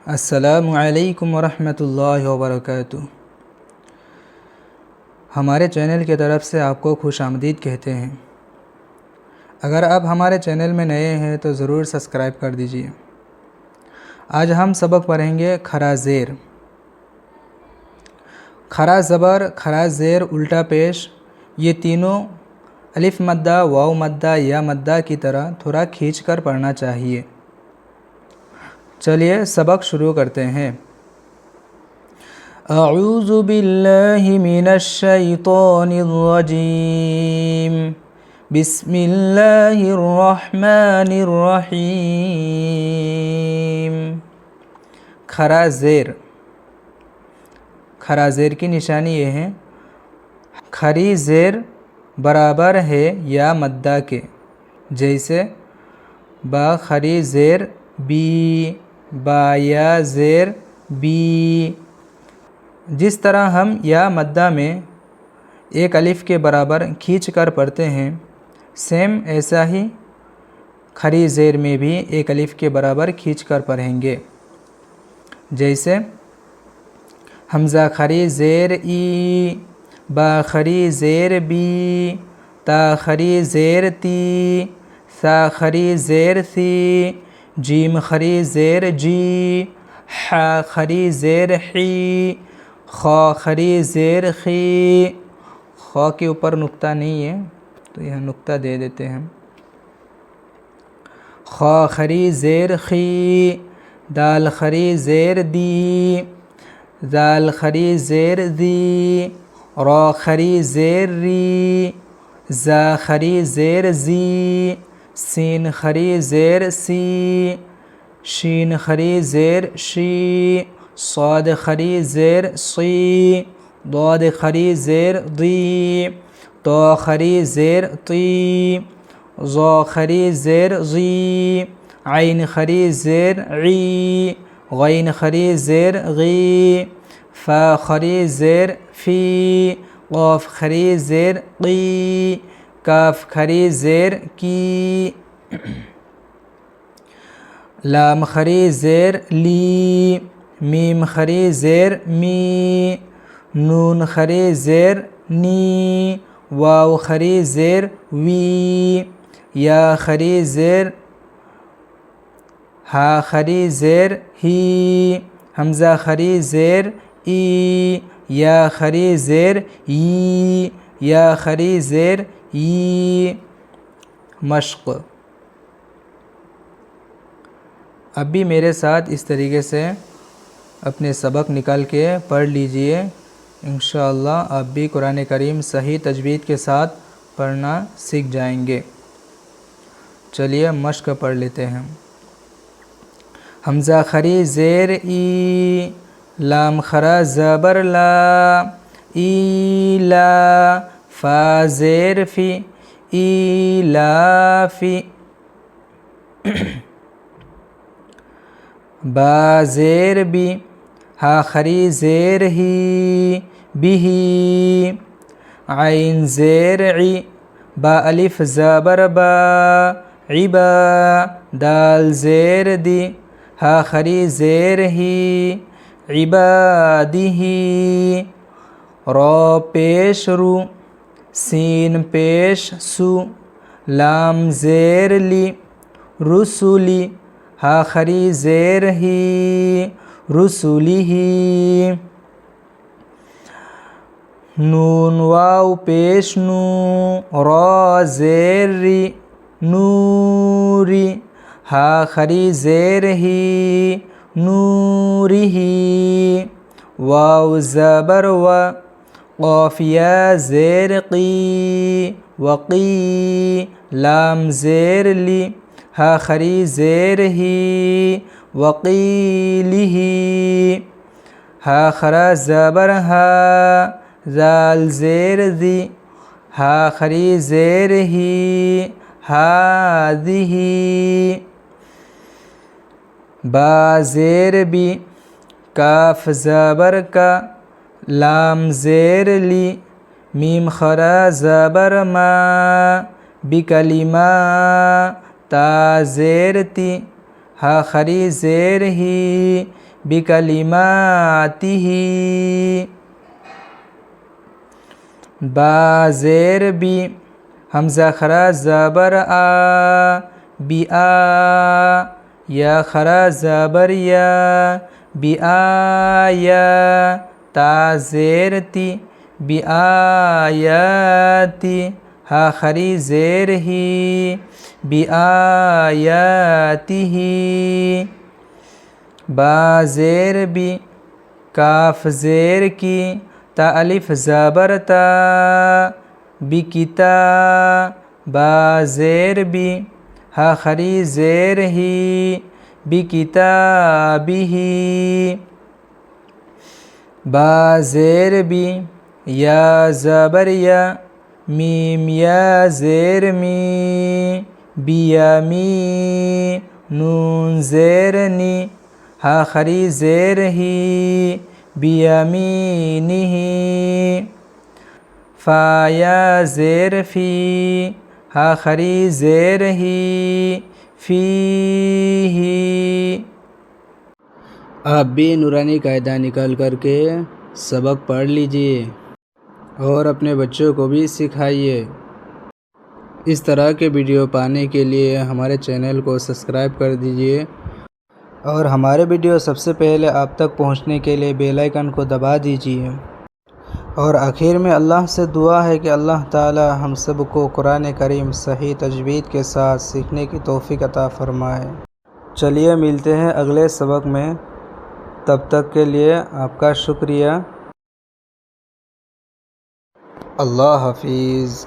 अस्सलामु अलैकुम वरहमतुल्लाहि वबरकातुहू। हमारे चैनल की तरफ से आपको खुशामदीद कहते हैं। अगर आप हमारे चैनल में नए हैं तो ज़रूर सब्सक्राइब कर दीजिए। आज हम सबक पढ़ेंगे खरा ज़ेर। खरा ज़बर, खरा ज़ेर, उल्टा पेश, ये तीनों अलिफ मद्दा, वाव मद्दा, या मद्दा की तरह थोड़ा खींच कर पढ़ना चाहिए। चलिए सबक शुरू करते हैं। अऊज़ु बिल्लाहि मिनश शैतानिर रजीम। बिस्मिल्लाहिर रहमानिर रहीम। खरा ज़ेर, खरा ज़ेर की निशानी ये है, खरी ज़ेर बराबर है या मद्दा के। जैसे बा खरी ज़ेर बी, बाया ज़ेर बी। जिस तरह हम या मद्दा में एक अलिफ के बराबर खींच कर पढ़ते हैं, सेम ऐसा ही खरी ज़ेर में भी एक अलिफ के बराबर खींच कर पढ़ेंगे। जैसे हमज़ा खरी ज़ेर ई, बा खरी ज़ेर बी, ता खरी ज़ेर ती, सा खरी ज़ेर सी, जीम खरी ज़ेर जी, हा खरी ज़ेर ही, खा खरी ज़ेर खी। खा के ऊपर नुक्ता नहीं है तो यह नुक्ता दे देते हैं। खा खरी ज़ेर खी, दाल खरी ज़ेर दी, दाल खरी ज़ेर दी, रा खरी ज़ेर री, जा खरी ज़ेर जी, सीन खरी ज़ेर सी, शीन खरी ज़ेर शी, साद खरी ज़ेर सी, दाद खरी ज़ेर दी, तो खरी ज़ेर ती, ज़ा खरी ज़ेर ज़ी, आइन खरी ज़ेर ई, गैन खरी ज़ेर गी, फ़ा खरी ज़ेर फ़ी, क़ाफ़ खरी ज़ेर क़ी, काफ़ खरी ज़ेर की, लाम खरी ज़ेर ली, मीम खरी ज़ेर मी, नून खरी ज़ेर नी, वाव खरी ज़ेर वी, या खरी ज़ेर हा, खरी ज़ेर ही, हमज़ा खरी ज़ेर ई, या खरी ज़ेर ई, या खरी ज़ेर ई। मश्क़। अब भी मेरे साथ इस तरीके से अपने सबक निकाल के पढ़ लीजिए। इंशाअल्लाह आप भी कुरान करीम सही तजवीद के साथ पढ़ना सीख जाएंगे। चलिए मश्क़ पढ़ लेते हैं। हमज़ा खरी ज़ेर ई, लाम खरा ज़बर ला, ई ला, फ़ा ज़ेर फ़ी, ई ला फ़ी, बा ज़ेर बी, हा खरी ज़ेर ही, बिही, आइन ज़ेर ई, बा अलिफ ज़बर बा, इबा, दाल ज़ेर दी, हा खरी ज़ेर ही, इबादिही, रा पेश रू, सीन पेश सु, लाम ज़ेर ली, रुसुली, हा खरी ज़ेर ही, रुसुलिही, नून वाव पेश नू, रा ज़ेर री, नूरी, हा खरी ज़ेर ही, नूरिही, वाव ज़बर व, क़ाफ़ या ज़ेर क़ी, वक़ी, लाम ज़ेर ली, हा खरी ज़ेर ही, वक़ीलिही, हा खरा ज़बर हा, ज़ाल ज़ेर ज़ी, हा खरी ज़ेर ही, हाज़िही, बा ज़ेर बी, काफ़ ज़बर का, लाम ज़ेर ली, मीम खरा ज़बर मा, बिकलिमा, ता ज़ेर ती, हा खरी ज़ेर ही बिकलिमातिही। बा ज़ेर बी हमज़ा खरा ज़बर आ बी आ या खरा ज़बर या बी आया ता ज़ेर ती बी आयाती हा खरी ज़ेर ही बी आयातिही। बा ज़ेर बी काफ ज़ेर की ता अलिफ ज़बर ता बिकिता बा ज़ेर बी हा खरी ज़ेर ही बिकिताबिही। बा ज़ेर बी या ज़बर या मीम या ज़ेर मी बियामी नून ज़ेर नी हा खरी ज़ेर ही बियामीनिही। फ़ा या ज़ेर फ़ी हा खरी ज़ेर ही फ़ीही। आप भी नूरानी कायदा निकाल करके सबक पढ़ लीजिए और अपने बच्चों को भी सिखाइए। इस तरह के वीडियो पाने के लिए हमारे चैनल को सब्सक्राइब कर दीजिए और हमारे वीडियो सबसे पहले आप तक पहुंचने के लिए बेल आइकन को दबा दीजिए। और आखिर में अल्लाह से दुआ है कि अल्लाह ताला हम सब को कुरान करीम सही तजवीद के साथ सीखने की तौफीक अता फरमाए। चलिए मिलते हैं अगले सबक में, तब तक के लिए आपका शुक्रिया। अल्लाह हाफिज़।